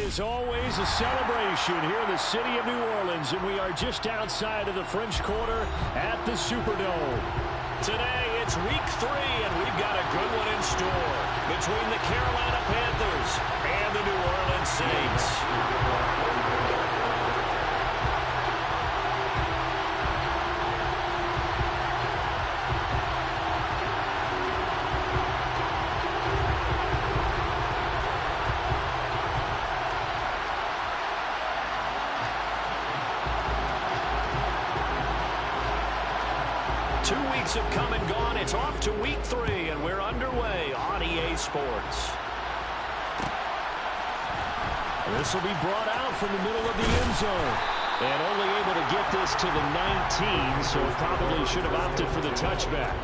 is always a celebration here in the city of New Orleans, and we are just outside of the French Quarter at the Superdome. Today, it's week 3, and we've got a good one in store between the Carolina Panthers and the New Orleans Saints. 2 weeks have come and gone. It's off to week 3, and we're underway on EA Sports. This will be brought out from the middle of the end zone. And only able to get this to the 19, so probably should have opted for the touchback.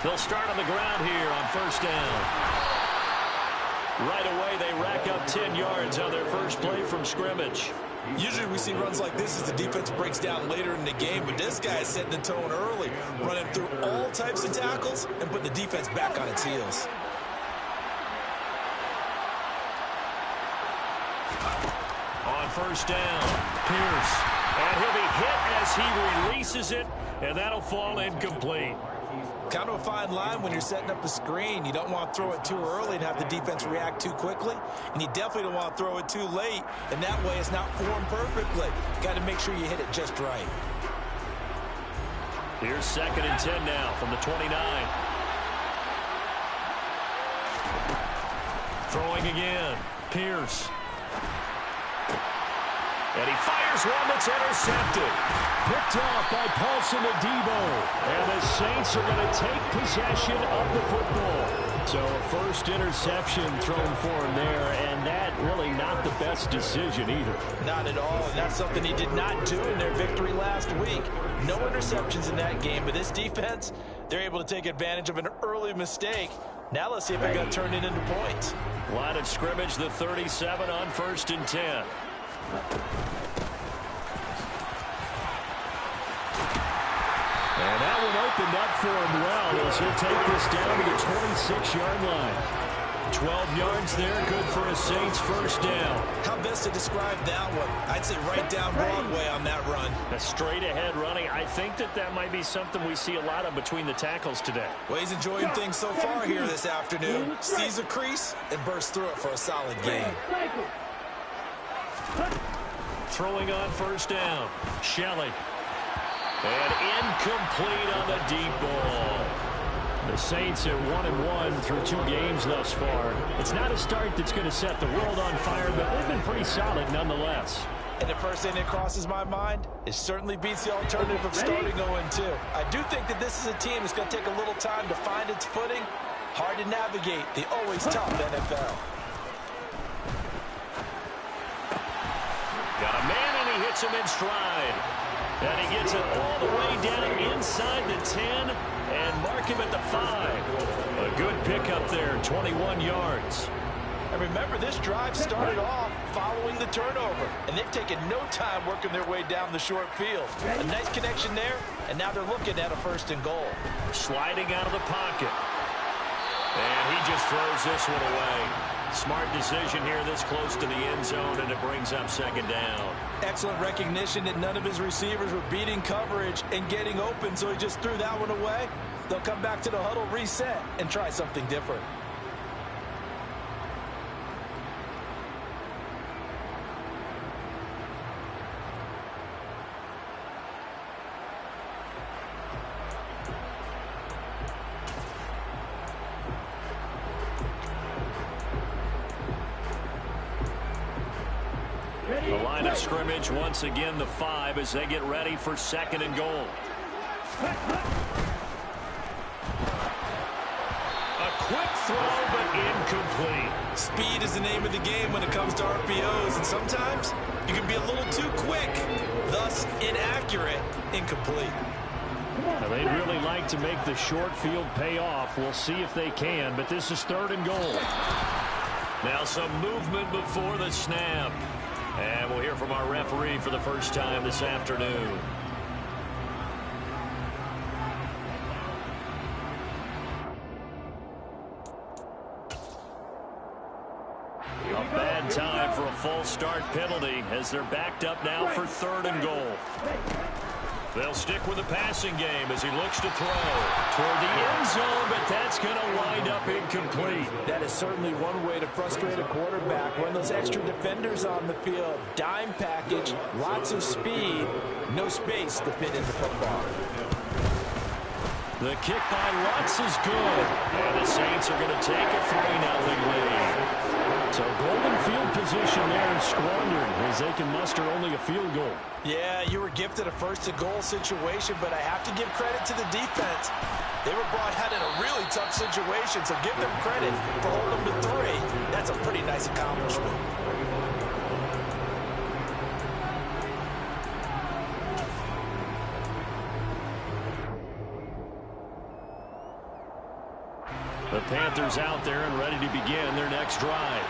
They'll start on the ground here on first down. Right away, they rack up 10 yards on their first play from scrimmage. Usually we see runs like this as the defense breaks down later in the game, but this guy is setting the tone early, running through all types of tackles and putting the defense back on its heels. On first down, Pierce. And he'll be hit as he releases it, and that'll fall incomplete. Kind of a fine line when you're setting up the screen. You don't want to throw it too early and have the defense react too quickly. And you definitely don't want to throw it too late. And that way it's not formed perfectly. Got to make sure you hit it just right. Here's 2nd and 10 now from the 29. Throwing again. Pierce. And he fires one that's intercepted. Picked off by Paulson Adebo. And the Saints are going to take possession of the football. So a first interception thrown for him there, and that really not the best decision either. Not at all, and that's something he did not do in their victory last week. No interceptions in that game, but this defense, they're able to take advantage of an early mistake. Now let's see if they're going to turn it into points. Line of scrimmage, the 37 on 1st and 10. And that one opened up for him well as he'll take this down to the 26-yard line. 12 yards there, good for a Saints first down. How best to describe that one? I'd say right down Broadway on that run. A straight-ahead running. I think that might be something we see a lot of between the tackles today. Well, he's enjoying things so far here this afternoon. Sees a crease and bursts through it for a solid gain. Throwing on first down. Shelley. And incomplete on the deep ball. The Saints are 1-1 through 2 games thus far. It's not a start that's going to set the world on fire, but they've been pretty solid nonetheless. And the first thing that crosses my mind, it certainly beats the alternative of starting 0-2. I do think that this is a team that's going to take a little time to find its footing. Hard to navigate the always tough NFL. Got a man, and he hits him in stride. And he gets it all the way down inside the 10 and mark him at the 5. A good pickup there, 21 yards. And remember, this drive started off following the turnover, and they've taken no time working their way down the short field. A nice connection there, and now they're looking at a 1st and goal. Sliding out of the pocket. And he just throws this one away. Smart decision here this close to the end zone, and it brings up 2nd down. Excellent recognition that none of his receivers were beating coverage and getting open, so he just threw that one away. They'll come back to the huddle, reset, and try something different. The line of scrimmage, once again, the 5 as they get ready for 2nd and goal. A quick throw, but incomplete. Speed is the name of the game when it comes to RPOs, and sometimes you can be a little too quick, thus inaccurate, incomplete. Now, they'd really like to make the short field pay off. We'll see if they can, but this is 3rd and goal. Now some movement before the snap. And we'll hear from our referee for the first time this afternoon. A bad time for a false start penalty as they're backed up now for 3rd and goal. They'll stick with the passing game as he looks to throw toward the end zone, but that's going to wind up incomplete. That is certainly one way to frustrate a quarterback. Run those extra defenders on the field. Dime package, lots of speed, no space to fit in the football. The kick by Lutz is good, and the Saints are going to take a 3-0 lead. So golden field position there is squandered as they can muster only a field goal. Yeah, you were gifted a 1st-and-goal situation, but I have to give credit to the defense. They were brought out in a really tough situation, so give them credit for holding them to 3. That's a pretty nice accomplishment. The Panthers out there and ready to begin their next drive.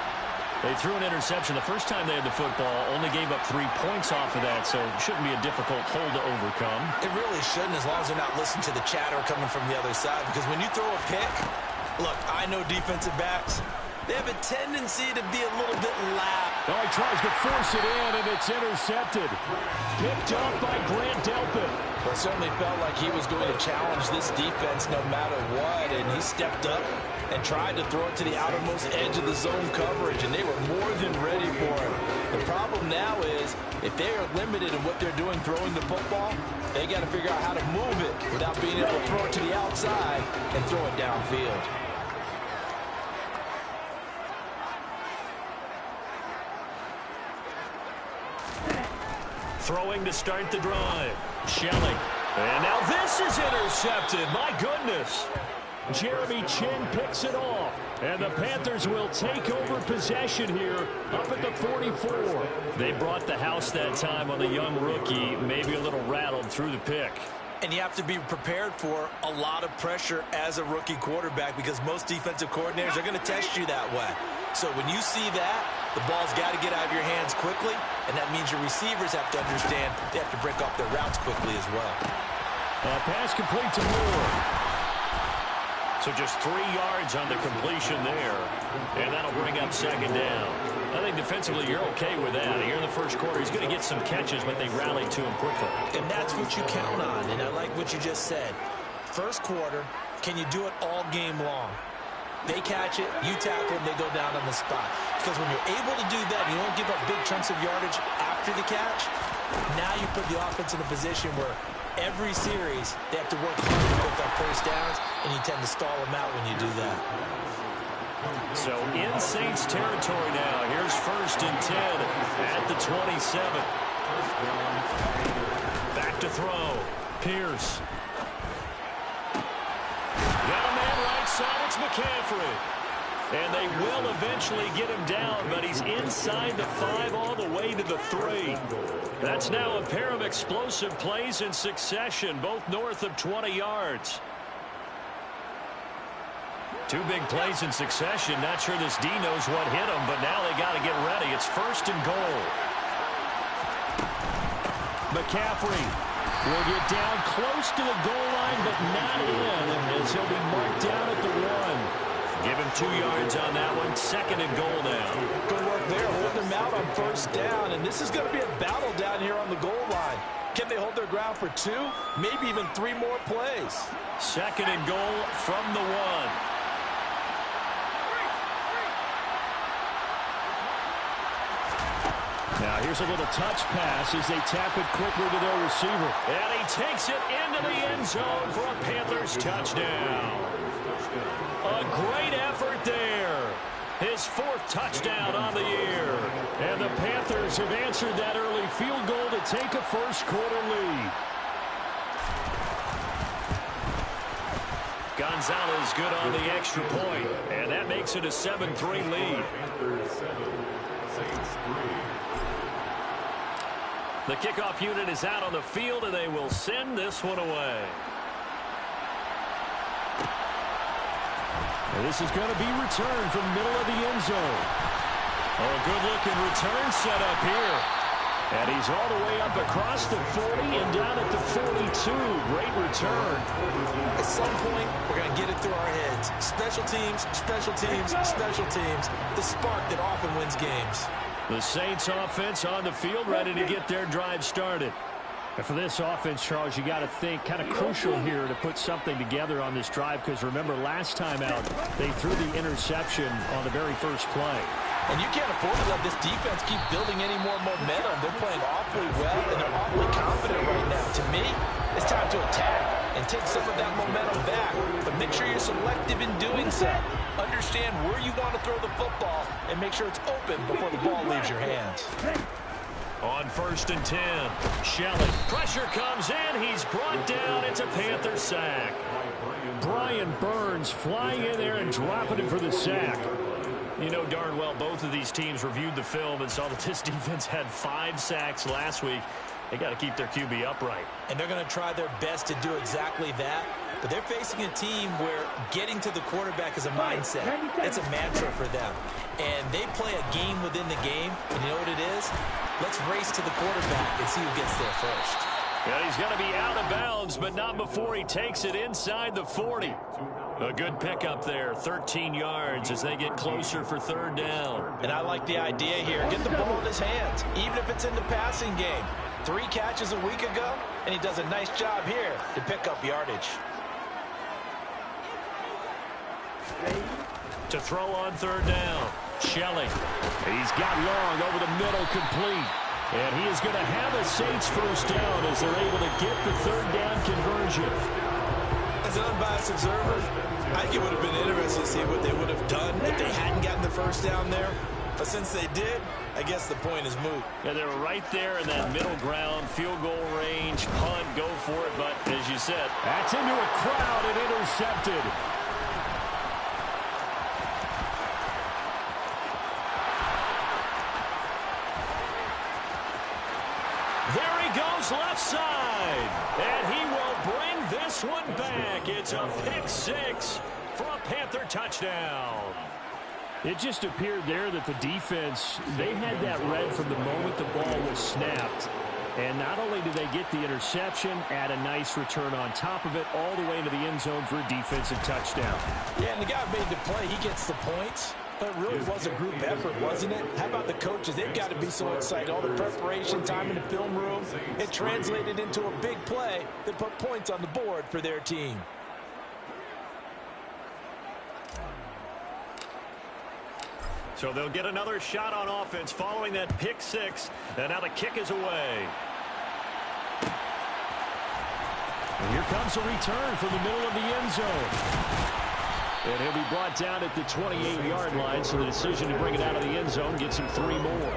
They threw an interception the first time they had the football, only gave up 3 points off of that, so it shouldn't be a difficult hole to overcome. It really shouldn't, as long as they're not listening to the chatter coming from the other side, because when you throw a pick, look, I know defensive backs, they have a tendency to be a little bit loud. Oh, he tries to force it in, and it's intercepted. Picked up by Grant Delpit. Well, it certainly felt like he was going to challenge this defense no matter what, and he stepped up and tried to throw it to the outermost edge of the zone coverage, and they were more than ready for it. The problem now is, if they are limited in what they're doing throwing the football, they got to figure out how to move it without being able to throw it to the outside and throw it downfield. Throwing to start the drive. Shelling. And now this is intercepted. My goodness. Jeremy Chin picks it off. And the Panthers will take over possession here up at the 44. They brought the house that time on the young rookie. Maybe a little rattled through the pick. And you have to be prepared for a lot of pressure as a rookie quarterback because most defensive coordinators are going to test you that way. So when you see that, the ball's got to get out of your hands quickly, and that means your receivers have to understand they have to break off their routes quickly as well. Pass complete to Moore. So just 3 yards on the completion there, and that'll bring up 2nd down. I think defensively you're okay with that. Here in the first quarter, he's going to get some catches, but they rallied to him quickly. And that's what you count on, and I like what you just said. First quarter, can you do it all game long? They catch it, you tackle, and they go down on the spot. Because when you're able to do that, you don't give up big chunks of yardage after the catch, now you put the offense in a position where every series they have to work hard to pick up first downs, and you tend to stall them out when you do that. So in Saints territory now. Here's 1st and 10 at the 27. Back to throw. Pierce. Got a man right side. It's McCaffrey. And they will eventually get him down, but he's inside the 5 all the way to the 3. That's now a pair of explosive plays in succession, both north of 20 yards. 2 big plays in succession. Not sure this D knows what hit him, but now they got to get ready. It's 1st and goal. McCaffrey will get down close to the goal line, but not in, as he'll be marked down at the 1. Give him 2 yards on that one. 2nd and goal now. Good work there, holding them out on 1st down, and this is going to be a battle down here on the goal line. Can they hold their ground for 2, maybe even 3 more plays? 2nd and goal from the 1. Now here's a little touch pass as they tap it quickly to their receiver. And he takes it into the end zone for a Panthers touchdown. A great effort there. His 4th touchdown on the year. And the Panthers have answered that early field goal to take a first quarter lead. Gonzalez good on the extra point, and that makes it a 7-3 lead. The kickoff unit is out on the field, and they will send this one away. And this is going to be returned from the middle of the end zone. Oh, a good-looking return set up here. And he's all the way up across the 40 and down at the 42. Great return. At some point, we're going to get it through our heads. Special teams, special teams, special teams. The spark that often wins games. The Saints offense on the field, ready to get their drive started. And for this offense, Charles, you got to think kind of crucial here to put something together on this drive, because remember last time out they threw the interception on the very first play. And you can't afford to let this defense keep building any more momentum. They're playing awfully well, and they're awfully confident right now. To me, it's time to attack and take some of that momentum back. But make sure you're selective in doing so. Understand where you want to throw the football and make sure it's open before the ball leaves your hands. On 1st and 10, Shelley. Pressure comes in. He's brought down. It's a Panther sack. Brian Burns flying in there and dropping him for the sack. You know darn well both of these teams reviewed the film and saw that this defense had 5 sacks last week. They got to keep their QB upright. And they're going to try their best to do exactly that. But they're facing a team where getting to the quarterback is a mindset. It's a mantra for them. And they play a game within the game. And you know what it is? Let's race to the quarterback and see who gets there first. Yeah, he's going to be out of bounds, but not before he takes it inside the 40. A good pickup there, 13 yards as they get closer for 3rd down. And I like the idea here. Get the ball in his hands, even if it's in the passing game. 3 catches a week ago, and he does a nice job here to pick up yardage. To throw on 3rd down, Shelley. He's got long over the middle, complete. And he is going to have a Saints first down as they're able to get the 3rd down conversion. As an unbiased observer, I think it would have been interesting to see what they would have done if they hadn't gotten the first down there. But since they did, I guess the point is moot. Yeah, they were right there in that middle ground, field goal range, punt, go for it. But as you said, that's into a crowd and intercepted. There he goes left side. And he will bring this one back. It's a pick-6 for a Panther touchdown. It just appeared there that the defense, they had that read from the moment the ball was snapped. And not only did they get the interception, add a nice return on top of it, all the way into the end zone for a defensive touchdown. Yeah, and the guy made the play. He gets the points. But it really was a group effort, wasn't it? How about the coaches? They've got to be so excited. All the preparation time in the film room, it translated into a big play that put points on the board for their team. So they'll get another shot on offense following that pick-6. And now the kick is away. And here comes a return from the middle of the end zone. And he'll be brought down at the 28-yard line, so the decision to bring it out of the end zone gets him 3 more.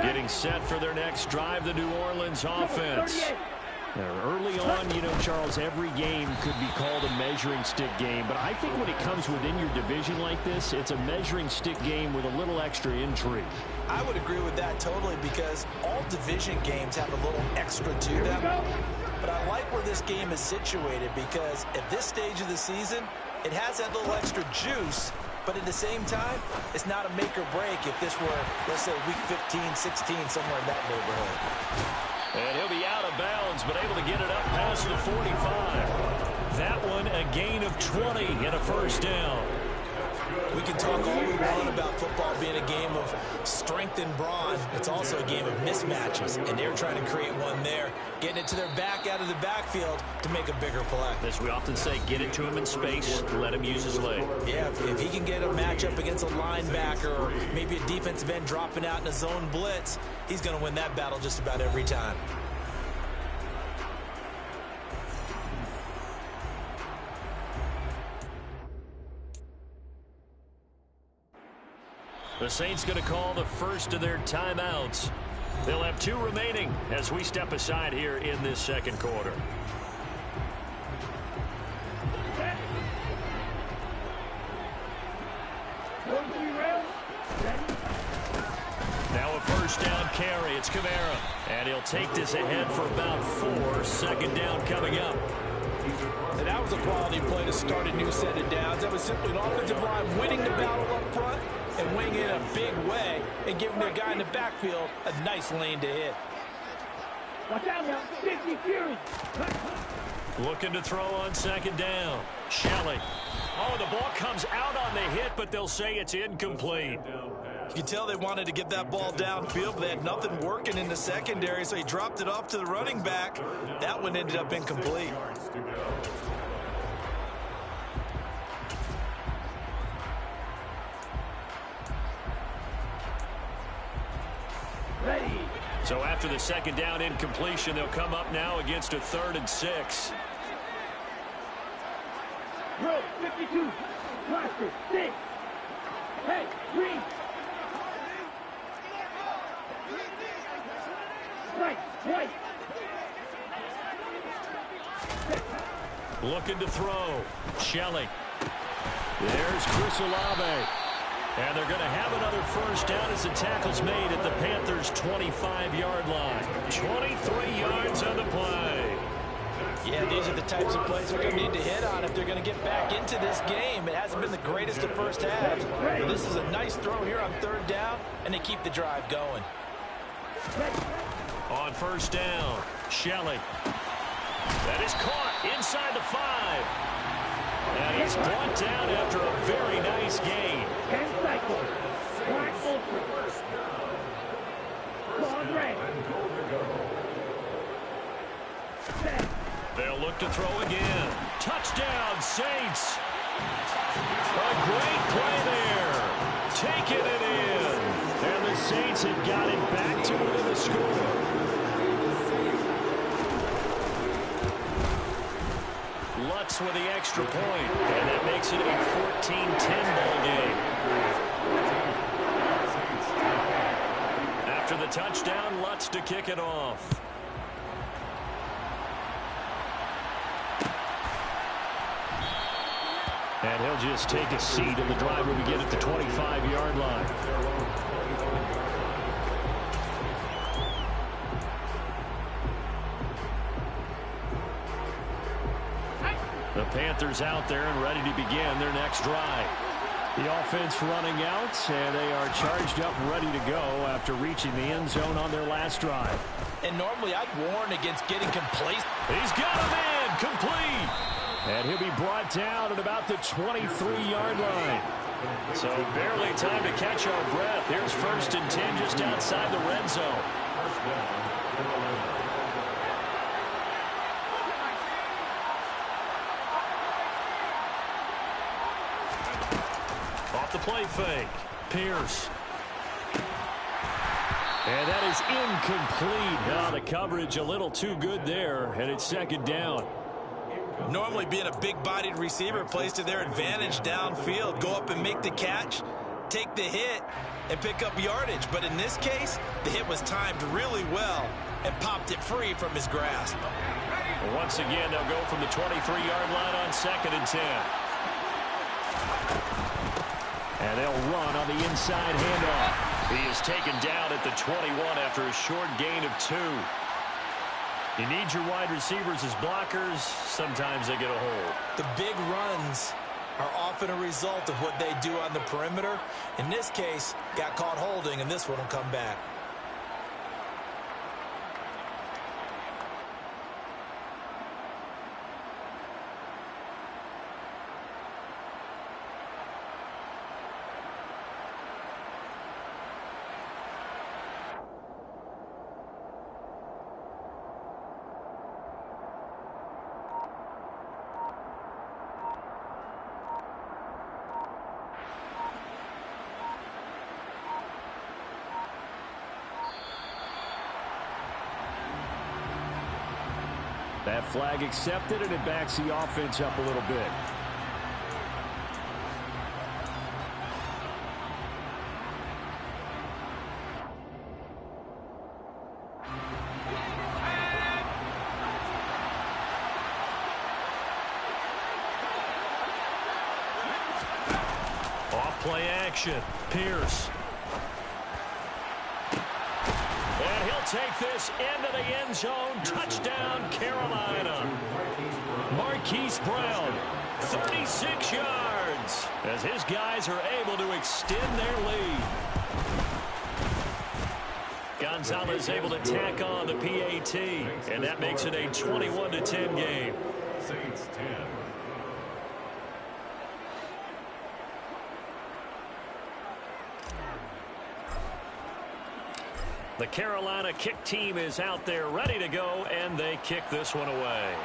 Getting set for their next drive, the New Orleans offense. Early on, you know, Charles, every game could be called a measuring stick game. But I think when it comes within your division like this, it's a measuring stick game with a little extra intrigue. I would agree with that totally, because all division games have a little extra to them. But I like where this game is situated, because at this stage of the season, it has that little extra juice. But at the same time, it's not a make or break if this were, let's say, week 15, 16, somewhere in that neighborhood. And he'll be out of bounds, but able to get it up past the 45. That one, a gain of 20 and a first down. We can talk all we want about football being a game of strength and brawn. It's also a game of mismatches, and they're trying to create one there, getting it to their back out of the backfield to make a bigger play. As we often say, get it to him in space, let him use his leg. Yeah, if he can get a matchup against a linebacker or maybe a defensive end dropping out in a zone blitz, he's going to win that battle just about every time. The Saints going to call the first of their timeouts. They'll have 2 remaining as we step aside here in this second quarter. Now a first down carry. It's Kamara. And he'll take this ahead for about 4. Second down coming up. And that was a quality play to start a new set of downs. That was simply an offensive line winning the battle up front and winning it in a big way and giving their guy in the backfield a nice lane to hit. Watch out now, 50 Fury. Looking to throw on second down. Shelley. Oh, the ball comes out on the hit, but they'll say it's incomplete. You can tell they wanted to get that ball downfield, but they had nothing working in the secondary, so he dropped it off to the running back. That one ended up incomplete. Ready. So after the second down incompletion, they'll come up now against a 3rd and 6. Row, 52. Cluster, 6. Hey, green. Right, white. Looking to throw. Shelley. There's Chris Olave. And they're going to have another first down as the tackle's made at the Panthers' 25-yard line. 23 yards on the play. Yeah, these are the types of plays they're going to need to hit on if they're going to get back into this game. It hasn't been the greatest of first halves, but this is a nice throw here on 3rd down, and they keep the drive going. On first down, Shelley. That is caught inside the 5. And he's brought down after a very nice gain. 10 cycles. Black Ultra. Claude Ray. They'll look to throw again. Touchdown, Saints. A great play there. Taking it in. And the Saints have got it back to within the score. Lutz with the extra point, and that makes it a 14-10 ball game. After the touchdown, Lutz to kick it off. And he'll just take a seat, and the drive will begin at the 25-yard line. The Panthers out there and ready to begin their next drive. The offense running out, and they are charged up, ready to go after reaching the end zone on their last drive. And normally I'd warn against getting complacent. He's got him in, complete. And he'll be brought down at about the 23-yard line. So barely time to catch our breath. Here's 1st and 10 just outside the red zone. Off the play fake. Pierce. And that is incomplete. Now the coverage a little too good there, and it's 2nd down. Normally being a big-bodied receiver plays to their advantage downfield. Go up and make the catch, take the hit, and pick up yardage. But in this case, the hit was timed really well and popped it free from his grasp. Once again, they'll go from the 23-yard line on 2nd and 10. And they'll run on the inside handoff. He is taken down at the 21 after a short gain of 2. You need your wide receivers as blockers. Sometimes they get a hold. The big runs are often a result of what they do on the perimeter. In this case, got caught holding, and this one will come back. That flag accepted, and it backs the offense up a little bit. Off-play action. Pierce. And he'll take this into the end zone. Touchdown, Carolina. Marquise Brown, 36 yards, as his guys are able to extend their lead. Gonzalez able to tack on the PAT, and that makes it a 21-10 game. Saints 10. The Carolina kick team is out there ready to go, and they kick this one away.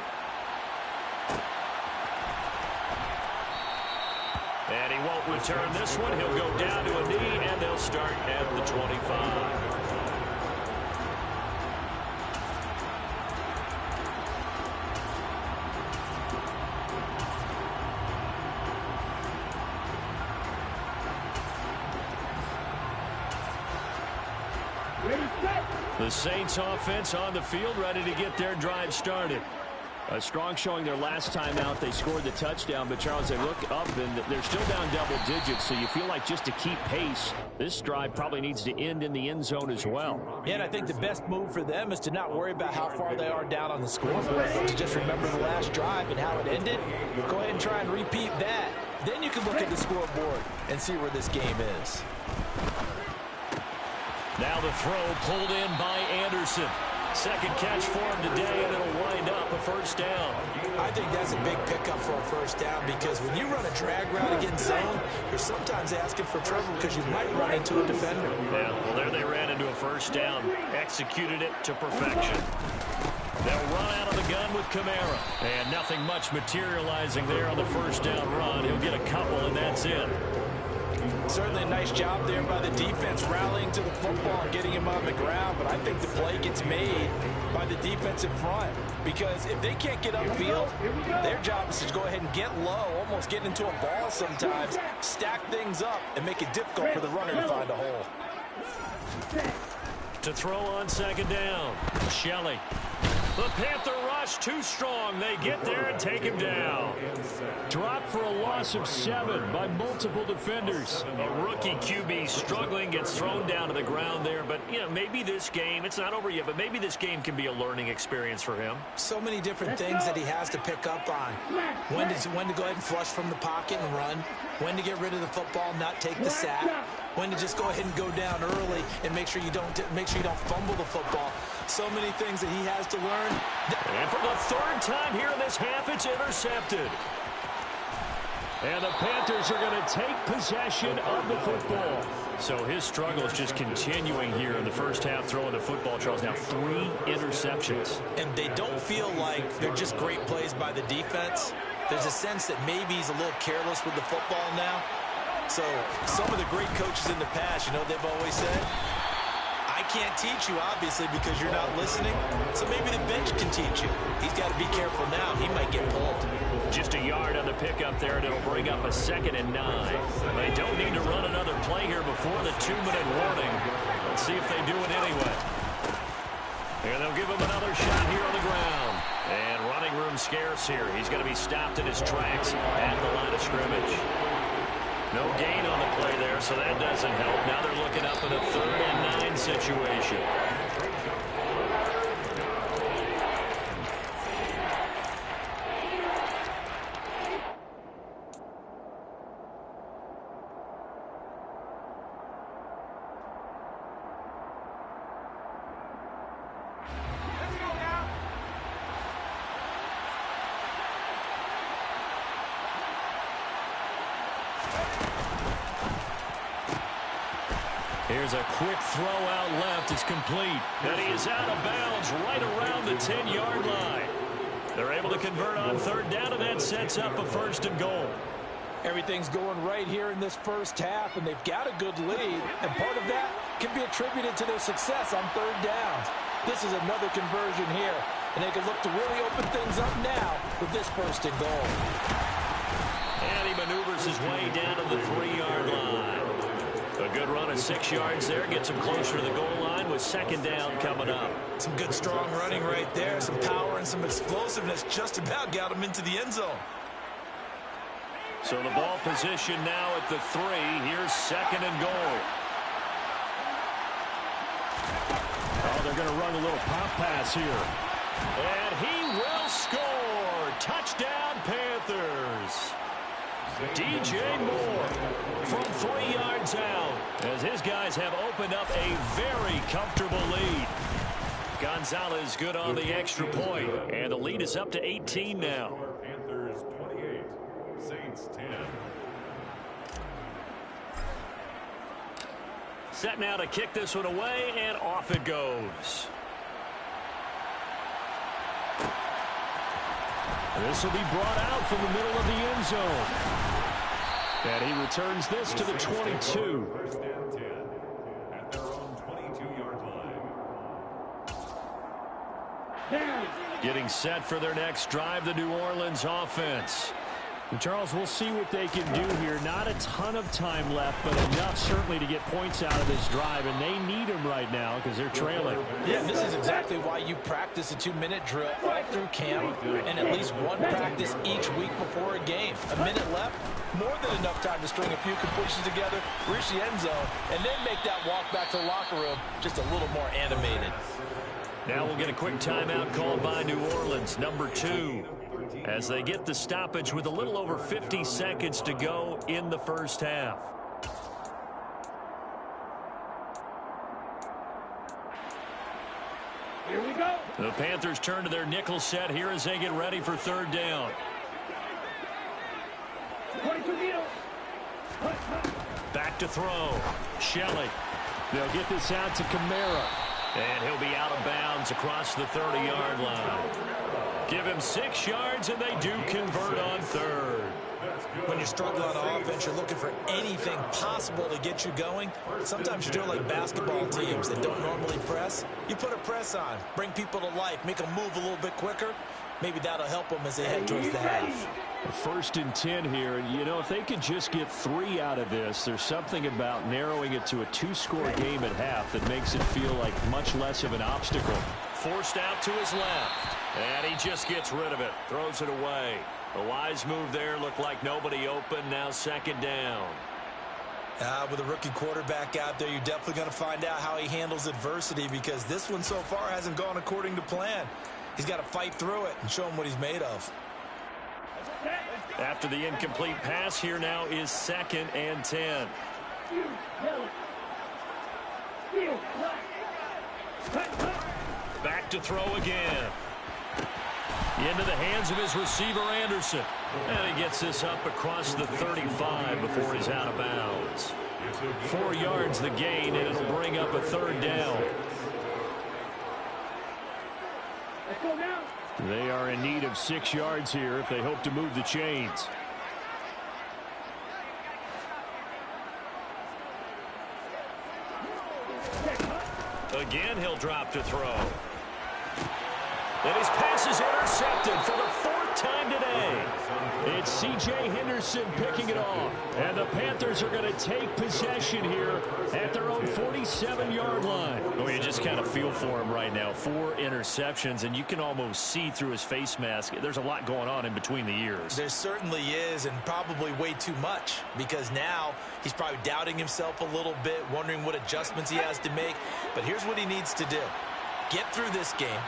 And he won't return this one. He'll go down to a knee, and they'll start at the 25. The Saints offense on the field, ready to get their drive started. A strong showing their last time out. They scored the touchdown, but Charles, they look up and they're still down double digits, so you feel like just to keep pace, this drive probably needs to end in the end zone as well. Yeah, and I think the best move for them is to not worry about how far they are down on the scoreboard, but to just remember the last drive and how it ended. Go ahead and try and repeat that. Then you can look at the scoreboard and see where this game is. Now the throw pulled in by Anderson. Second catch for him today, and it'll wind up a first down. I think that's a big pickup for a first down, because when you run a drag route against zone, you're sometimes asking for trouble because you might run into a defender. Yeah, well, there they ran into a first down. Executed it to perfection. They'll run out of the gun with Kamara. And nothing much materializing there on the first down run. He'll get a couple, and that's it. Certainly a nice job there by the defense rallying to the football and getting him on the ground, but I think the play gets made by the defensive front, because if they can't get upfield, their job is to go ahead and get low, almost get into a ball sometimes, stack things up, and make it difficult for the runner to find a hole. To throw on second down, Shelley. The Panther rush too strong. They get there and take him down. Dropped for a loss of 7 by multiple defenders. A rookie QB struggling, gets thrown down to the ground there. But, you know, maybe this game, it's not over yet, but maybe this game can be a learning experience for him. So many different things that he has to pick up on. When to go ahead and flush from the pocket and run. When to get rid of the football, not take the sack. When to just go ahead and go down early and make sure you don't fumble the football. So many things that he has to learn. And for the third time here in this half, it's intercepted. And the Panthers are going to take possession of the football. So his struggle is just continuing here in the first half, throwing the football. Charles, now 3 interceptions. And they don't feel like they're just great plays by the defense. There's a sense that maybe he's a little careless with the football now. So some of the great coaches in the past, you know what they've always said? I can't teach you, obviously, because you're not listening. So maybe the bench can teach you. He's got to be careful now. He might get pulled. Just a yard on the pickup there, and it'll bring up a 2nd and 9. They don't need to run another play here before the 2-minute warning. Let's see if they do it anyway. And they'll give him another shot here on the ground. And running room scarce here. He's going to be stopped in his tracks at the line of scrimmage. No gain on the play there, so that doesn't help. Now they're looking up at a 3rd and 9 situation. Here's a quick throw out left. It's complete. And he is out of bounds right around the 10-yard line. They're able to convert on 3rd down, and that sets up a 1st and goal. Everything's going right here in this first half, and they've got a good lead. And part of that can be attributed to their success on 3rd downs. This is another conversion here. and they can look to really open things up now with this first and goal. And he maneuvers his way down to the 3-yard line. A good run of 6 yards there. Gets him closer to the goal line with second down coming up. Some good, strong running right there. Some power and some explosiveness just about got him into the end zone. So the ball position now at the 3. Here's second and goal. Oh, they're going to run a little pop pass here. And he will score. Touchdown, Panthers. DJ Moore from 3 yards out as his guys have opened up a very comfortable lead. Gonzalez good on the extra point, and the lead is up to 18 now. Panthers 28, Saints 10. Set now to kick this one away, and off it goes. This will be brought out from the middle of the end zone. And he returns this to the 22. First and 10 at their own 22-yard line. Getting set for their next drive, the New Orleans offense. And Charles, we'll see what they can do here. Not a ton of time left, but enough certainly to get points out of this drive, and they need them right now because they're trailing. Yeah, this is exactly why you practice a 2-minute drill all through camp and at least one practice each week before a game. A minute left, more than enough time to string a few completions together, reach the end zone, and then make that walk back to the locker room just a little more animated. Now we'll get a quick timeout called by New Orleans, number 2, as they get the stoppage with a little over 50 seconds to go in the first half. Here we go. The Panthers turn to their nickel set here as they get ready for third down. 22 meters. Back to throw. Shelley. They'll get this out to Kamara. And he'll be out of bounds across the 30-yard line. Give him 6 yards, and they do convert on third. When you're struggling on offense, you're looking for anything possible to get you going. Sometimes you're doing like basketball teams that don't normally press. You put a press on, bring people to life, make them move a little bit quicker. Maybe that'll help them as they head towards the half. First and 10 here. You know, if they could just get 3 out of this, there's something about narrowing it to a 2-score game at half that makes it feel like much less of an obstacle. Forced out to his left. And he just gets rid of it. Throws it away. A wise move there. Looked like nobody open. Now second down. With a rookie quarterback out there, you're definitely going to find out how he handles adversity because this one so far hasn't gone according to plan. He's got to fight through it and show him what he's made of. After the incomplete pass, here now is second and 10. Back to throw again. Into the hands of his receiver, Anderson. And he gets this up across the 35 before he's out of bounds. 4 yards the gain, and it'll bring up a third down. Let's go now. They are in need of 6 yards here if they hope to move the chains. Again, he'll drop to throw. And his pass is intercepted for the 4th time today. It's C.J. Henderson picking it off. And the Panthers are going to take possession here at their own 47-yard line. Oh, you just kind of feel for him right now. 4 interceptions, and you can almost see through his face mask. There's a lot going on in between the ears. There certainly is, and probably way too much, because now he's probably doubting himself a little bit, wondering what adjustments he has to make. But here's what he needs to do. Get through this game.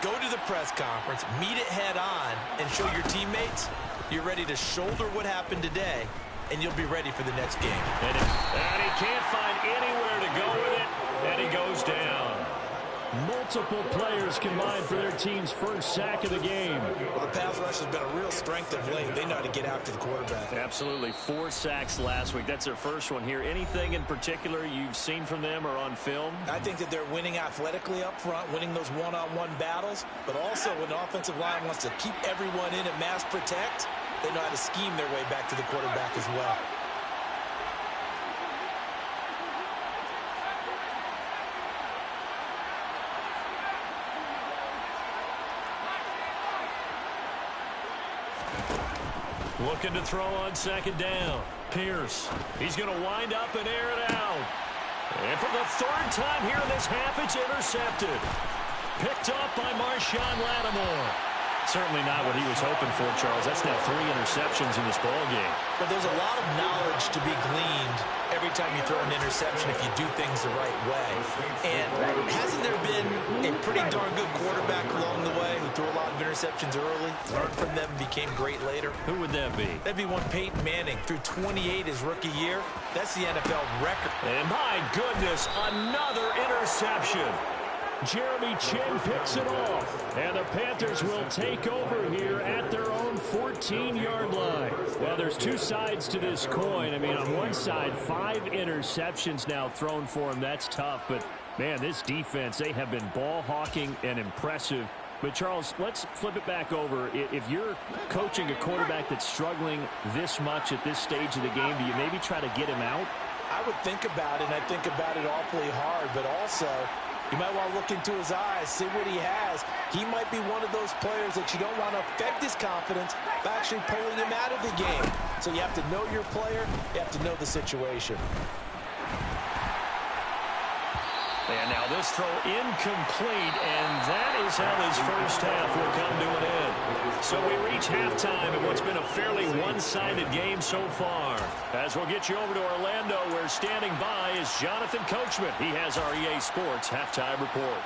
Go to the press conference, meet it head on, and show your teammates you're ready to shoulder what happened today, and you'll be ready for the next game. And he can't find anywhere to go with it, and he goes down. Multiple players combined for their team's first sack of the game. Well, the pass rush has been a real strength of late. They know how to get after the quarterback. Absolutely. 4 sacks last week. That's their first one here. Anything in particular you've seen from them or on film? I think that they're winning athletically up front, winning those one-on-one battles, but also when the offensive line wants to keep everyone in and mass protect, they know how to scheme their way back to the quarterback as well. Looking to throw on second down. Pierce. He's going to wind up and air it out. And for the third time here in this half, it's intercepted. Picked up by Marshawn Lattimore. Certainly not what he was hoping for, Charles. That's now 3 interceptions in this ball game. But there's a lot of knowledge to be gleaned every time you throw an interception if you do things the right way. And hasn't there been a pretty darn good quarterback along the way who threw a lot of interceptions early, learned from them, and became great later? Who would that be? That'd be one Peyton Manning. Threw 28 his rookie year. That's the NFL record. And my goodness, another interception. Jeremy Chin picks it off. And the Panthers will take over here at their own 14-yard line. Well, there's 2 sides to this coin. I mean, on one side, 5 interceptions now thrown for him. That's tough. But, man, this defense, they have been ball hawking and impressive. But, Charles, let's flip it back over. If you're coaching a quarterback that's struggling this much at this stage of the game, do you maybe try to get him out? I would think about it, and I think about it awfully hard. But also, you might want to look into his eyes, see what he has. He might be one of those players that you don't want to affect his confidence by actually pulling him out of the game. So you have to know your player. You have to know the situation. And now this throw incomplete, and that is how his first half will come to an end. So we reach halftime in what's been a fairly one-sided game so far. As we'll get you over to Orlando, where standing by is Jonathan Coachman. He has our EA Sports halftime report.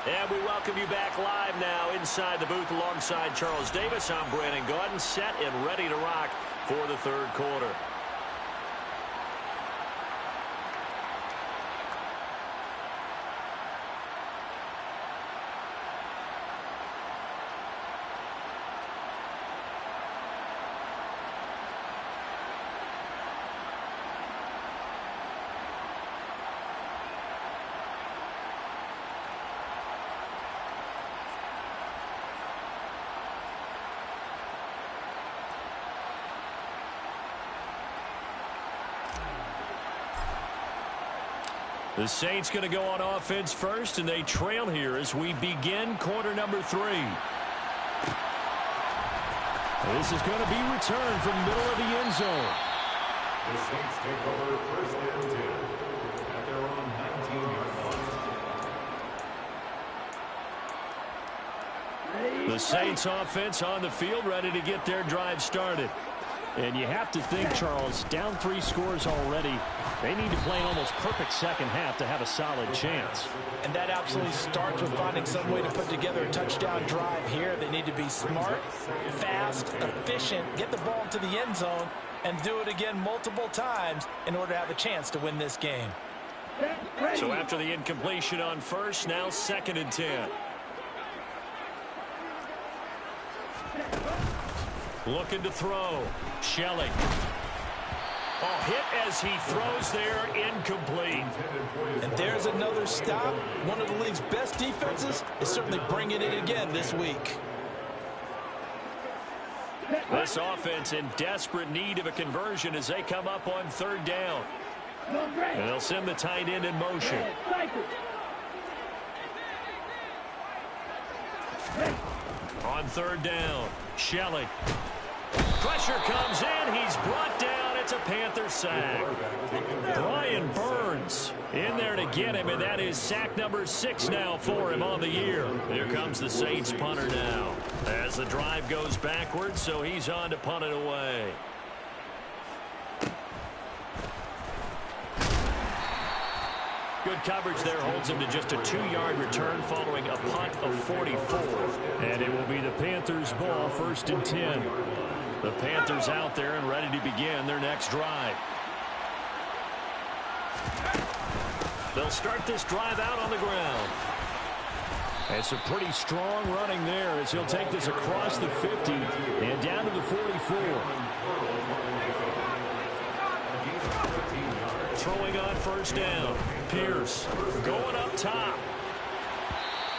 And we welcome you back live now inside the booth alongside Charles Davis. I'm Brandon Gaudin, set and ready to rock for the third quarter. The Saints going to go on offense first, and they trail here as we begin quarter number 3. This is going to be returned from middle of the end zone. The Saints take over first and 10 at their own 19-yard line. The Saints offense on the field, ready to get their drive started. And you have to think, Charles, down 3 scores already. They need to play an almost perfect second half to have a solid chance. And that absolutely starts with finding some way to put together a touchdown drive here. They need to be smart, fast, efficient, get the ball to the end zone, and do it again multiple times in order to have a chance to win this game. So after the incompletion on first, now 2nd and 10. Looking to throw. Shelley. Oh, hit as he throws there, incomplete. And there's another stop. One of the league's best defenses is certainly bringing it again this week. This offense in desperate need of a conversion as they come up on 3rd down. And they'll send the tight end in motion. On 3rd down, Shelley. Pressure comes in. He's brought down. It's a Panther sack. Brian Burns in there to get him, and that is sack number 6 now for him on the year. Here comes the Saints punter now as the drive goes backwards, so he's on to punt it away. Good coverage there holds him to just a 2-yard return following a punt of 44. And it will be the Panthers' ball, 1st and 10. The Panthers out there and ready to begin their next drive. They'll start this drive out on the ground. It's a pretty strong running there as he'll take this across the 50 and down to the 44. Throwing on 1st down. Pierce going up top.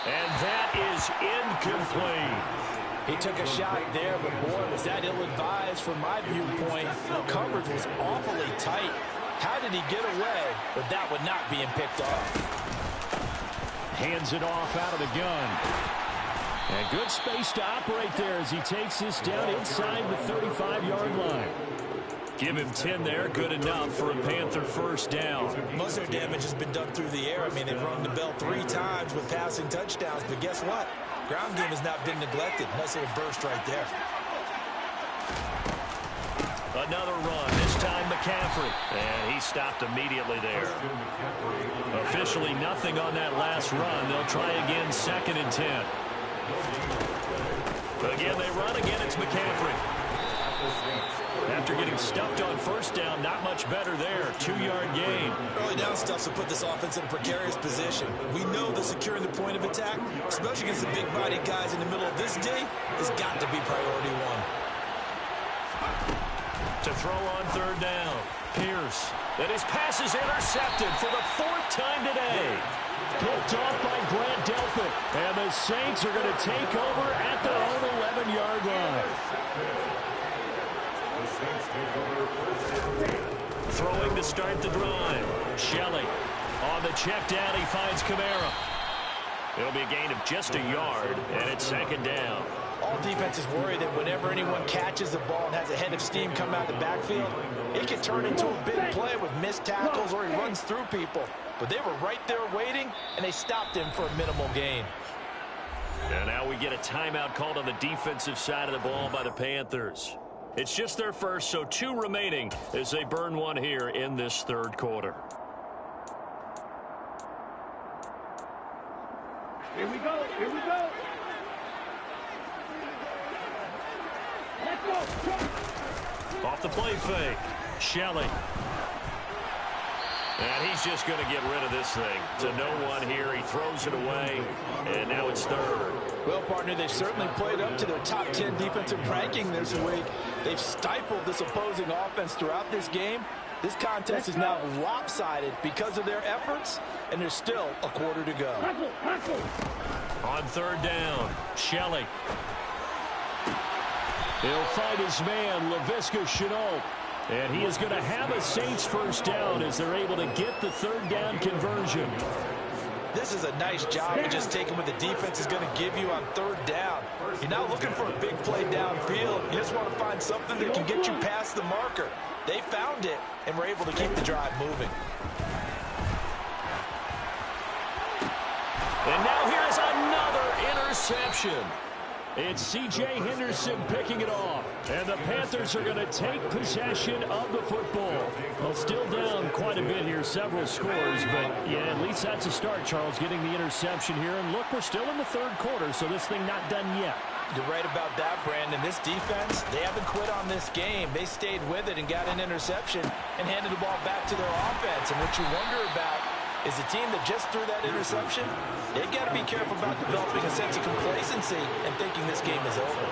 And that is incomplete. He took a shot there, but boy, was that ill-advised from my viewpoint. Coverage was awfully tight. How did he get away with that one not being picked off? Hands it off out of the gun. And good space to operate there as he takes this down inside the 35-yard line. Give him 10 there. Good enough for a Panther first down. Most of their damage has been done through the air. I mean, they've rung the bell 3 times with passing touchdowns. But guess what? Ground game has not been neglected. Nice little burst right there. Another run, this time McCaffrey. And he stopped immediately there. Officially nothing on that last run. They'll try again, 2nd and 10. Again, they run. Again, it's McCaffrey. After getting stuffed on first down, not much better there. 2-yard gain. Early down stuff to put this offense in a precarious position. We know that securing the point of attack, especially against the big-bodied guys in the middle of this day, has got to be priority 1. To throw on 3rd down. Pierce. And his pass is intercepted for the 4th time today. Picked off by Grant Delpit. And the Saints are going to take over at their own 11-yard line. Throwing to start the drive. Shelley. On the check down, he finds Kamara. It'll be a gain of just a yard, and it's 2nd down. All defenses worry that whenever anyone catches the ball and has a head of steam come out the backfield, it can turn into a big play with missed tackles or he runs through people. But they were right there waiting, and they stopped him for a minimal gain. And now we get a timeout called on the defensive side of the ball by the Panthers. It's just their first, so 2 remaining as they burn one here in this 3rd quarter. Here we go. Here we go. Let's go. Off the play fake. Shelley. And he's just going to get rid of this thing. To no one here. He throws it away. And now it's 3rd. Well, partner, they've certainly played up to their top 10 defensive ranking this week. They've stifled this opposing offense throughout this game. This contest is now lopsided because of their efforts, and there's still a quarter to go. On 3rd down, Shelley. He'll find his man, Laviska Shenault. And he is going to have a Saints first down as they're able to get the 3rd down conversion. This is a nice job of just taking what the defense is going to give you on 3rd down. You're not looking for a big play downfield. You just want to find something that can get you past the marker. They found it and were able to keep the drive moving. And now here's another interception. It's C.J. Henderson picking it off. And the Panthers are going to take possession of the football. Well, still down quite a bit here, several scores. But, yeah, at least that's a start, Charles, getting the interception here. And, look, we're still in the 3rd quarter, so this thing not done yet. You're right about that, Brandon. This defense, they haven't quit on this game. They stayed with it and got an interception and handed the ball back to their offense. And what you wonder about is the team that just threw that interception, they've got to be careful about developing a sense of complacency and thinking this game is over.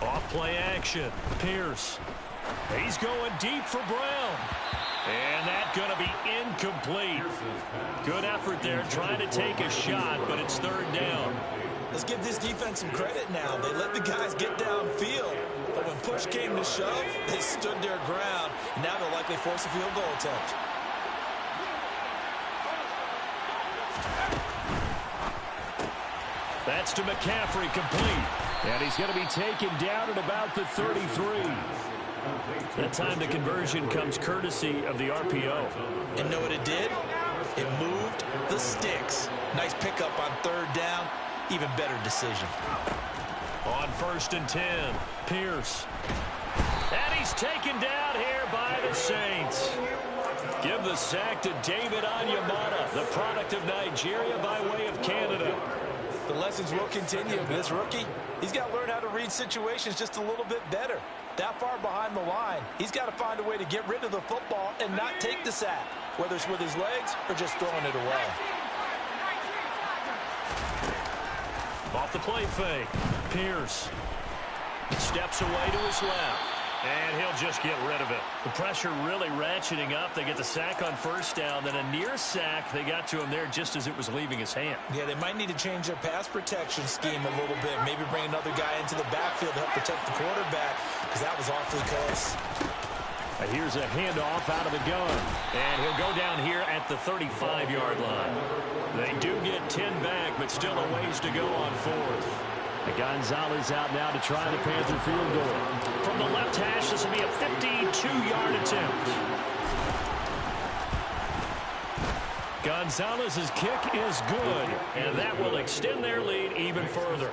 Off play action. Pierce. He's going deep for Brown. And that's going to be incomplete. Good effort there trying to take a shot, but it's 3rd down. Let's give this defense some credit now. They let the guys get downfield, but when push came to shove, they stood their ground. And now they'll likely force a field goal attempt. That's to McCaffrey, complete. And he's going to be taken down at about the 33. That time the conversion comes courtesy of the RPO. And know what it did? It moved the sticks. Nice pickup on 3rd down. Even better decision. On 1st and 10, Pierce. And he's taken down here by the Saints. Give the sack to David Onyemata, the product of Nigeria by way of Canada. The lessons will continue. This rookie, he's got to learn how to read situations just a little bit better. That far behind the line, he's got to find a way to get rid of the football and not take the sack, whether it's with his legs or just throwing it away. Off the play fake. Pierce steps away to his left. And he'll just get rid of it. The pressure really ratcheting up. They get the sack on first down. Then a near sack. They got to him there just as it was leaving his hand. Yeah, they might need to change their pass protection scheme a little bit. Maybe bring another guy into the backfield to help protect the quarterback, because that was awfully close. Here's a handoff out of the gun. And he'll go down here at the 35-yard line. They do get 10 back, but still a ways to go on fourth. Gonzalez out now to try the Panther field goal. From the left hash, this will be a 52-yard attempt. Gonzalez's kick is good, and that will extend their lead even further.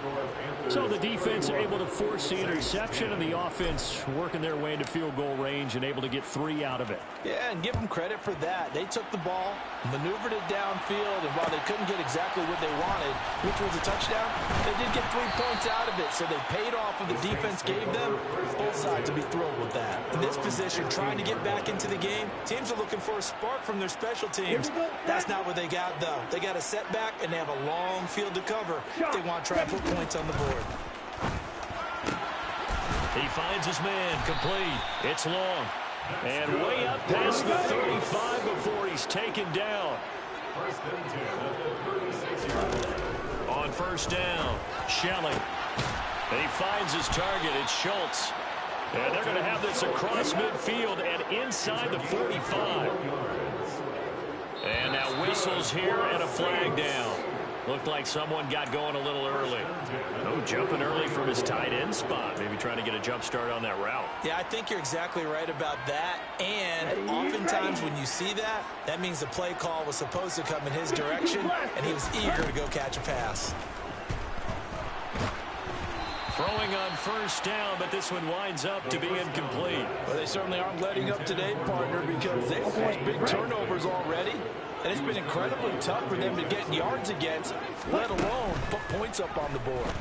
So the defense able to force the interception, and the offense working their way into field goal range and able to get 3 out of it. Yeah, and give them credit for that. They took the ball, maneuvered it downfield, and while they couldn't get exactly what they wanted, which was a touchdown, they did get 3 points out of it, so they paid off what the defense gave them. Both sides will be thrilled with that. In this position, trying to get back into the game, teams are looking for a spark from their special teams. That's not what they got, though. They got a setback, and they have a long field to cover if they want to try and put points on the board. He finds his man, complete. It's long. And way up past the 35 before he's taken down. On first down, Shelley. He finds his target. It's Schultz. And they're going to have this across midfield and inside the 45. And now whistles here and a flag down. Looked like someone got going a little early. Oh, jumping early from his tight end spot. Maybe trying to get a jump start on that route. Yeah, I think you're exactly right about that. And oftentimes when you see that, that means the play call was supposed to come in his direction, and he was eager to go catch a pass. Throwing on first down, but this one winds up to be incomplete. Well, they certainly aren't letting up today, partner, because they've forced big turnovers already. And it's been incredibly tough for them to get yards against, let alone put points up on the board.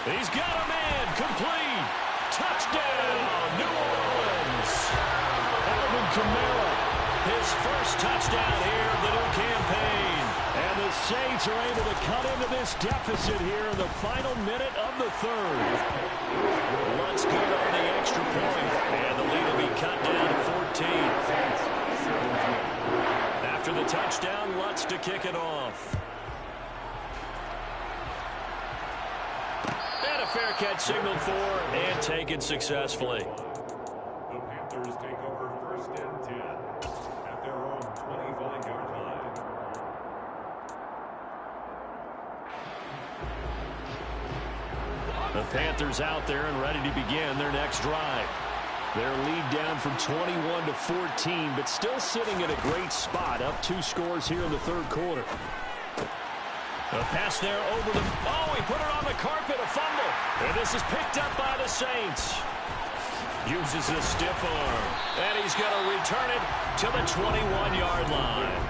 He's got a man, complete. Touchdown, New Orleans. Alvin Kamara, his first touchdown here of the new campaign. And the Saints are able to cut into this deficit here in the final minute of the third. Lutz good on the extra point, and the lead will be cut down to 14. After the touchdown, Lutz to kick it off. And a fair catch signaled for and taken successfully. The Panthers take over first and 10 at their own 25-yard line. The Panthers out there and ready to begin their next drive. Their lead down from 21 to 14, but still sitting in a great spot, up 2 scores here in the third quarter. A pass there over the... Oh, he put it on the carpet, a fumble. And this is picked up by the Saints. Uses a stiff arm. And he's going to return it to the 21-yard line.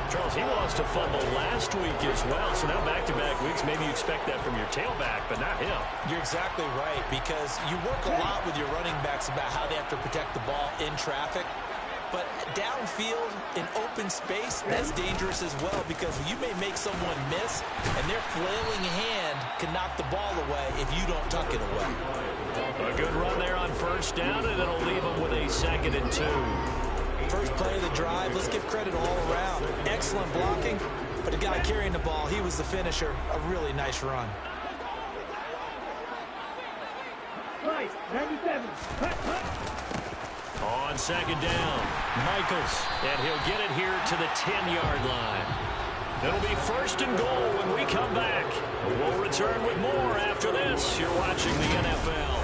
Charles, he lost a fumble last week as well, so now back-to-back weeks, maybe you expect that from your tailback, but not him. You're exactly right, because you work a lot with your running backs about how they have to protect the ball in traffic. But downfield, in open space, that's dangerous as well, because you may make someone miss, and their flailing hand can knock the ball away if you don't tuck it away. A good run there on first down, and it'll leave them with a 2nd and 2. First play of the drive, let's give credit all around. Excellent blocking, but the guy carrying the ball, he was the finisher. A really nice run. Right, 97. On 2nd down, Michaels, and he'll get it here to the 10-yard line. It'll be 1st and goal when we come back. We'll return with more after this. You're watching the NFL.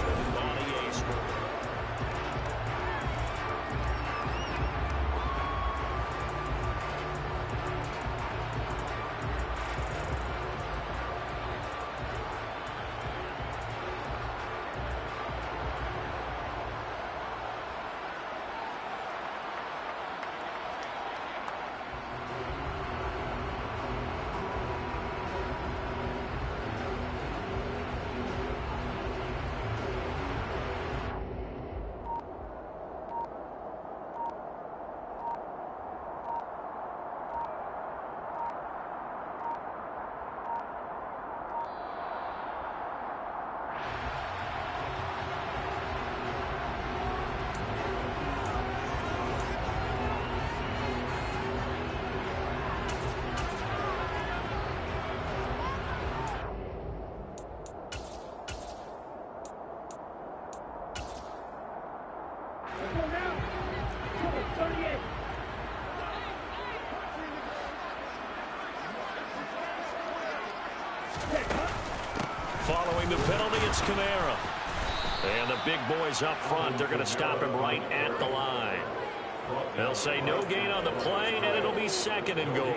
Drawing the penalty, it's Kamara. And the big boys up front, they're going to stop him right at the line. They'll say no gain on the play, and it'll be 2nd and goal.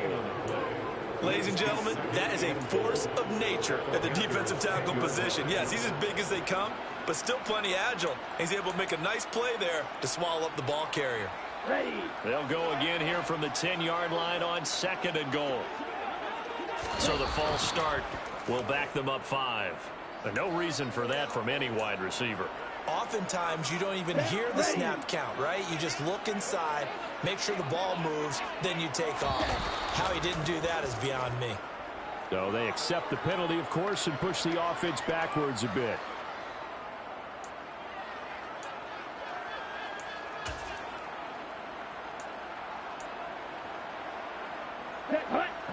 Ladies and gentlemen, that is a force of nature at the defensive tackle position. Yes, he's as big as they come, but still plenty agile. He's able to make a nice play there to swallow up the ball carrier. Ready. They'll go again here from the 10-yard line on 2nd and goal. So the false start will back them up 5. No reason for that from any wide receiver. Oftentimes, you don't even hear the snap count, right? You just look inside, make sure the ball moves, then you take off. How he didn't do that is beyond me. So they accept the penalty, of course, and push the offense backwards a bit.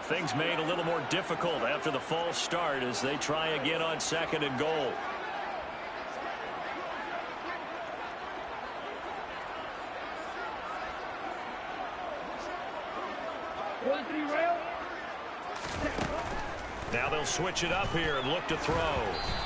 Things made a little more difficult after the false start as they try again on 2nd and goal. Now they'll switch it up here and look to throw.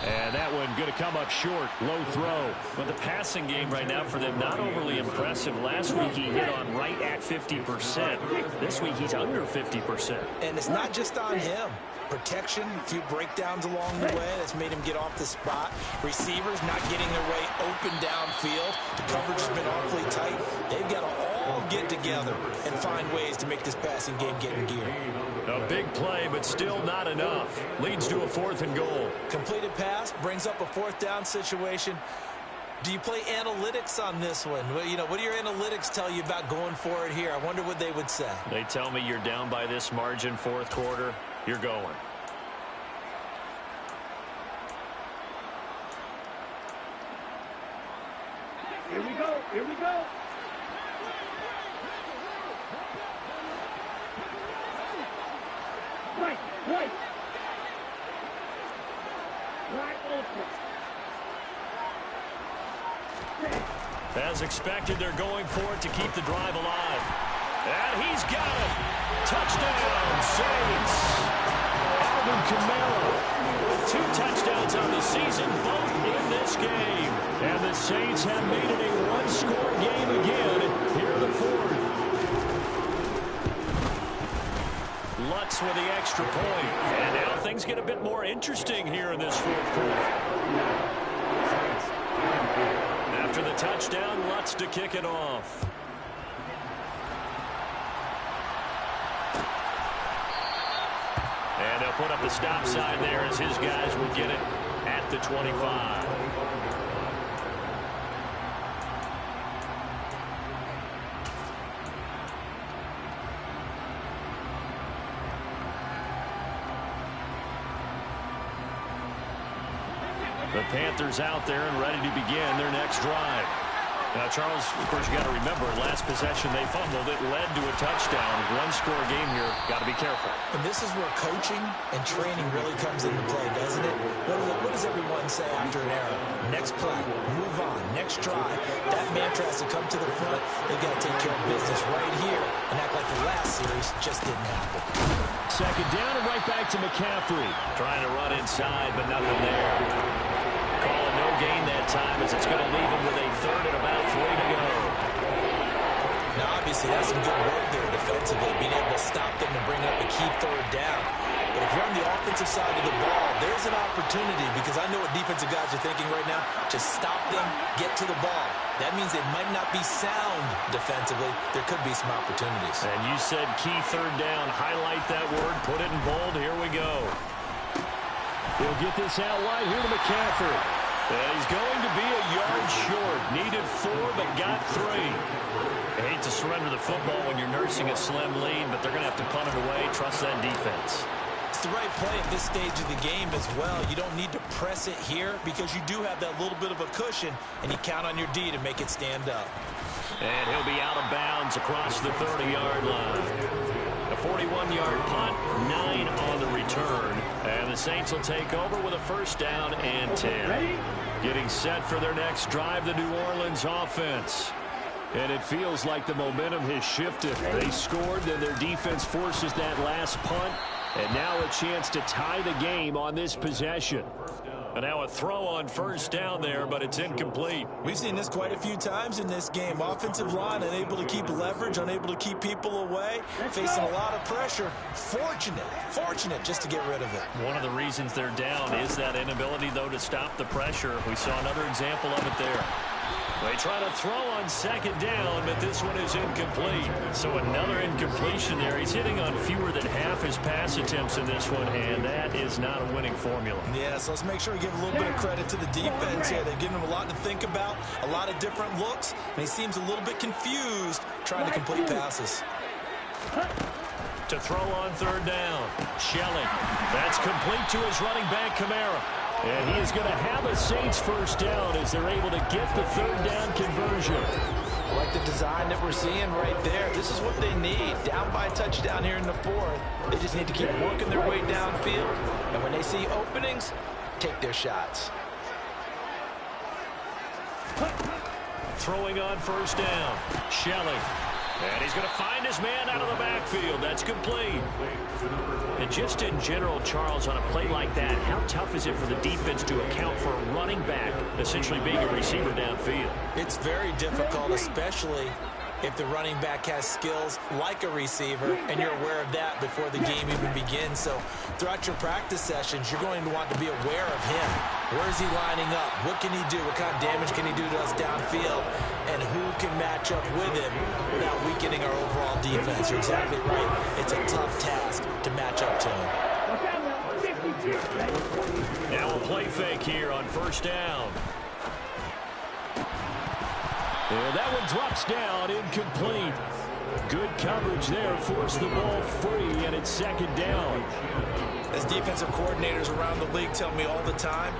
And that one going to come up short. Low throw. But the passing game right now for them not overly impressive. Last week he hit on right at 50%. This week he's under 50%. And it's not just on him. Protection, a few breakdowns along the way that's made him get off the spot. Receivers not getting their way open downfield. The coverage has been awfully tight. They've got to all get together and find ways to make this passing game get in gear. A big play, but still not enough. Leads to a 4th and goal. Completed pass brings up a 4th down situation. Do you play analytics on this one? Well, you know, what do your analytics tell you about going for it here? I wonder what they would say. They tell me you're down by this margin 4th quarter. You're going. Here we go. Here we go. Right. Right. Right open. As expected, they're going for it to keep the drive alive. And he's got it. Touchdown, Saints. Alvin Kamara with 2 touchdowns on the season, both in this game. And the Saints have made it a 1-score game again here in the 4th. Lutz with the extra point. And now things get a bit more interesting here in this 4th quarter. After the touchdown, Lutz to kick it off. And they'll put up the stop sign there as his guys will get it at the 25. The Panthers out there and ready to begin their next drive. Now, Charles, of course, you got to remember, last possession they fumbled. It led to a touchdown. 1-score game here. Got to be careful. And this is where coaching and training really comes into play, doesn't it? What does everyone say after an error? Next play, move on, next drive. That mantra has to come to the front. They've got to take care of business right here and act like the last series just didn't happen. 2nd down and right back to McCaffrey. Trying to run inside, but nothing there. Calling no gain that time as it's going to leave him with a 3rd and about 3 to go. Now, obviously, that's some good work there defensively, being able to stop them and bring up a key 3rd down. But if you're on the offensive side of the ball, there's an opportunity because I know what defensive guys are thinking right now. Just stop them, get to the ball. That means they might not be sound defensively. There could be some opportunities. And you said key 3rd down. Highlight that word. Put it in bold. Here we go. He'll get this out wide here to McCaffrey. And he's going to be a yard short. Needed 4, but got 3. I hate to surrender the football when you're nursing a slim lead, but they're going to have to punt it away. Trust that defense. It's the right play at this stage of the game as well. You don't need to press it here because you do have that little bit of a cushion, and you count on your D to make it stand up. And he'll be out of bounds across the 30-yard line. A 41-yard punt, 9 on the return. And the Saints will take over with a 1st down and 10. Getting set for their next drive, the New Orleans offense. And it feels like the momentum has shifted. They scored, then their defense forces that last punt. And now a chance to tie the game on this possession. And now a throw on first down there, but it's incomplete. We've seen this quite a few times in this game. Offensive line unable to keep leverage, unable to keep people away, facing a lot of pressure. Fortunate just to get rid of it. One of the reasons they're down is that inability, though, to stop the pressure. We saw another example of it there. They try to throw on second down, but this one is incomplete. So another incompletion there. He's hitting on fewer than half his pass attempts in this one, and that is not a winning formula. Yeah, so let's make sure we give a little bit of credit to the defense here. They've given him a lot to think about, a lot of different looks, and he seems a little bit confused trying to complete passes. To throw on third down, Shelley. That's complete to his running back, Kamara. And he is going to have a Saints first down as they're able to get the third down conversion. I like the design that we're seeing right there. This is what they need. Down by a touchdown here in the fourth. They just need to keep working their way downfield. And when they see openings, take their shots. Throwing on first down, Shelley. And he's going to find his man out of the backfield. That's complete. And just in general, Charles, on a play like that, how tough is it for the defense to account for a running back essentially being a receiver downfield? It's very difficult, especially if the running back has skills like a receiver, and you're aware of that before the game even begins. So throughout your practice sessions, you're going to want to be aware of him. Where is he lining up? What can he do? What kind of damage can he do to us downfield? And who can match up with him without weakening our overall defense? You're exactly right. It's a tough task to match up to him. Now a play fake here on first down. And that one drops down, incomplete. Good coverage there, forced the ball free, and it's second down. As defensive coordinators around the league tell me all the time,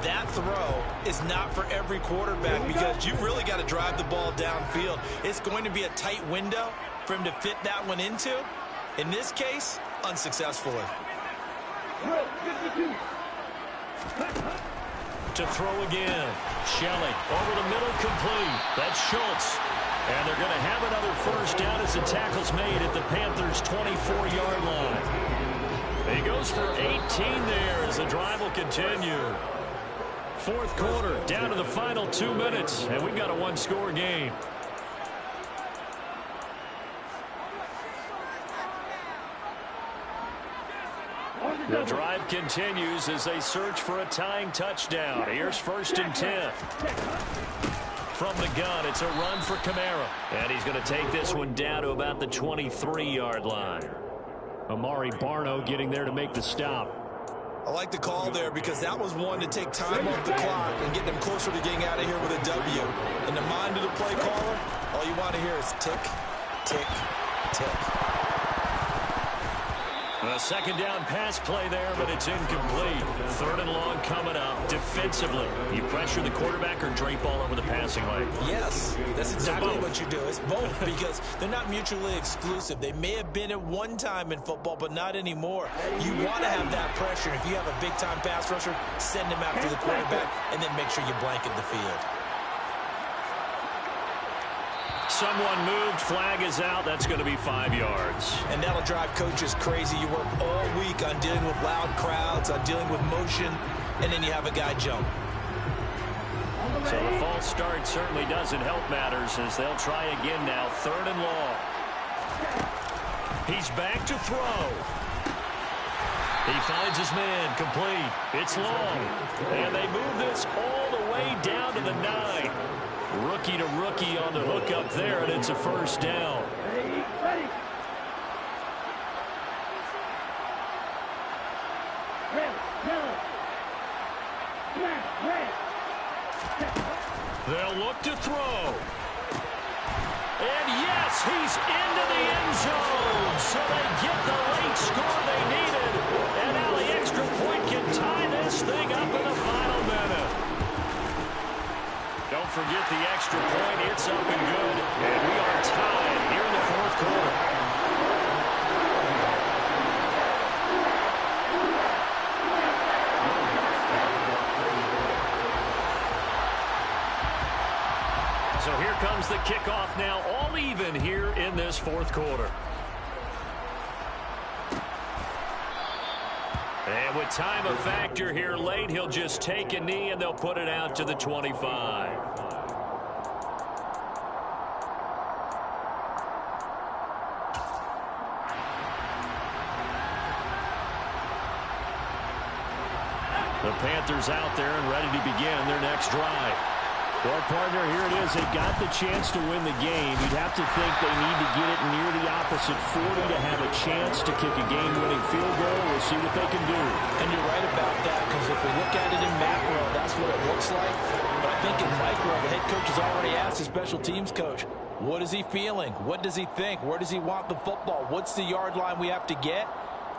that throw is not for every quarterback because you've really got to drive the ball downfield. It's going to be a tight window for him to fit that one into. In this case, unsuccessfully. To throw again, Shelley over the middle, complete. That's Schultz. And they're going to have another first down as the tackle's made at the Panthers' 24-yard line. He goes for 18 there as the drive will continue. Fourth quarter, down to the final 2 minutes, and we've got a one-score game. The drive continues as they search for a tying touchdown. Here's first and 10. From the gun, it's a run for Kamara. And he's going to take this one down to about the 23-yard line. Amari Barno getting there to make the stop. I like the call there because that was one to take time off the clock and get them closer to getting out of here with a W. In the mind of the play caller, all you want to hear is tick, tick, tick. A second down pass play there, but it's incomplete. Third and long coming up. Defensively, you pressure the quarterback or drape all over the passing lane? Yes, that's exactly what you do. It's both because they're not mutually exclusive. They may have been at one time in football, but not anymore. You want to have that pressure. If you have a big-time pass rusher, send him after the quarterback, and then make sure you blanket the field. Someone moved, flag is out. That's going to be 5 yards. And that'll drive coaches crazy. You work all week on dealing with loud crowds, on dealing with motion, and then you have a guy jump. So the false start certainly doesn't help matters as they'll try again now. Third and long. He's back to throw. He finds his man, complete. It's long. And they move this all the way down to the 9. Rookie to rookie on the hook up there, and it's a first down. Ready. They'll look to throw. And yes, he's into the end zone. So they get the late score they needed. And now the extra point can tie this thing up in the final minute. Don't forget the extra point. It's up and good. And we are tied here in the fourth quarter. So here comes the kickoff now, all even here in this fourth quarter. And with time a factor here late, he'll just take a knee and they'll put it out to the 25. The Panthers out there and ready to begin their next drive. Well, partner, here it is. They got the chance to win the game. You'd have to think they need to get it near the opposite 40 to have a chance to kick a game-winning field goal. We'll see what they can do. And you're right about that, because if we look at it in macro, that's what it looks like. But I think in micro, the head coach has already asked the special teams coach, what is he feeling? What does he think? Where does he want the football? What's the yard line we have to get?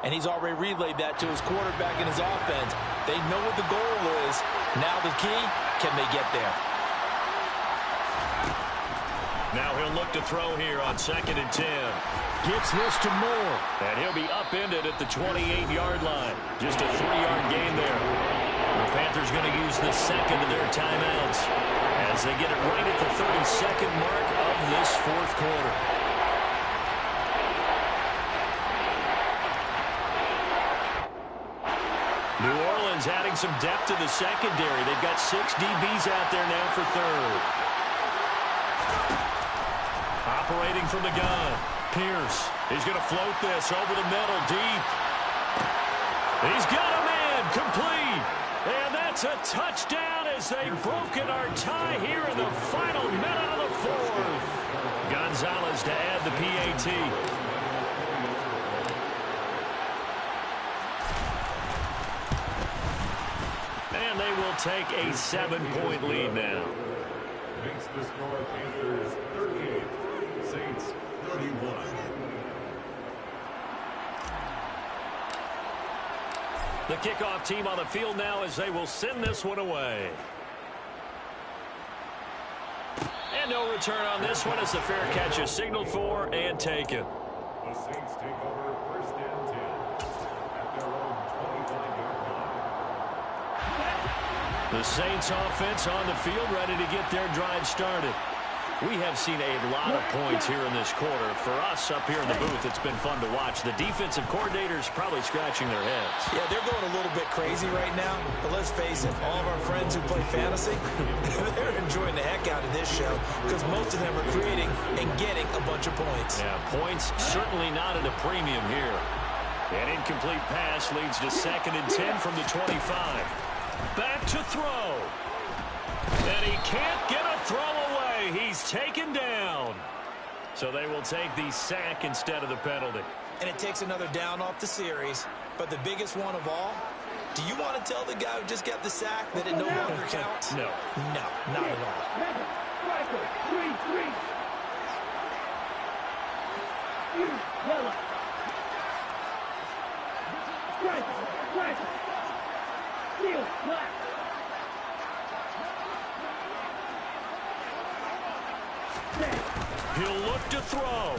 And he's already relayed that to his quarterback and his offense. They know what the goal is. Now the key, can they get there? Now he'll look to throw here on 2nd and 10. Gets this to Moore. And he'll be upended at the 28-yard line. Just a 3-yard gain there. The Panthers going to use the second of their timeouts as they get it right at the 32nd mark of this fourth quarter. New Orleans adding some depth to the secondary. They've got 6 DBs out there now for third. Operating from the gun. Pierce. He's going to float this over the middle deep. He's got a man complete. And that's a touchdown as they've broken our tie here in the final minute of the fourth. Gonzalez to add the PAT. And they will take a 7-point lead now. Makes the score Panthers 38, Saints 31. The kickoff team on the field now as they will send this one away. And no return on this one as the fair catch is signaled for and taken. The Saints take over 1st and 10 at their own 25-yard line. The Saints offense on the field ready to get their drive started. We have seen a lot of points here in this quarter. For us up here in the booth, it's been fun to watch. The defensive coordinators probably scratching their heads. Yeah, they're going a little bit crazy right now. But let's face it, all of our friends who play fantasy, they're enjoying the heck out of this show because most of them are creating and getting a bunch of points. Yeah, points certainly not at a premium here. An incomplete pass leads to 2nd and 10 from the 25. Back to throw. And he can't get a throw away. He's taken down. So they will take the sack instead of the penalty. And it takes another down off the series. But the biggest one of all, do you want to tell the guy who just got the sack that it no longer counts? No. No, not at all. Striker, 3-3. Yellow. Striker. Field, black. He'll look to throw.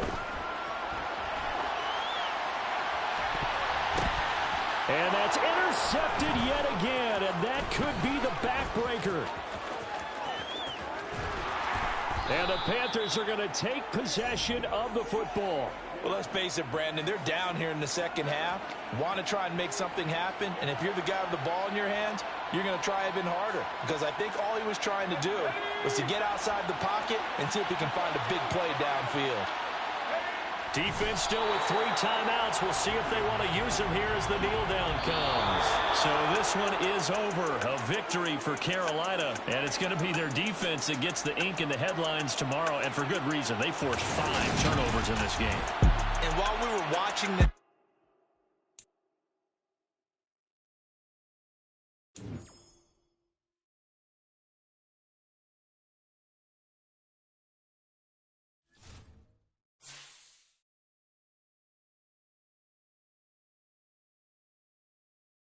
And that's intercepted yet again, and that could be the backbreaker. And the Panthers are going to take possession of the football. Well, let's face it, Brandon, they're down here in the second half. Want to try and make something happen, and if you're the guy with the ball in your hands, you're going to try even harder because I think all he was trying to do was to get outside the pocket and see if he can find a big play downfield. Defense still with 3 timeouts. We'll see if they want to use them here as the kneel down comes. So this one is over. A victory for Carolina, and it's going to be their defense that gets the ink in the headlines tomorrow, and for good reason. They forced 5 turnovers in this game. And while we were watching the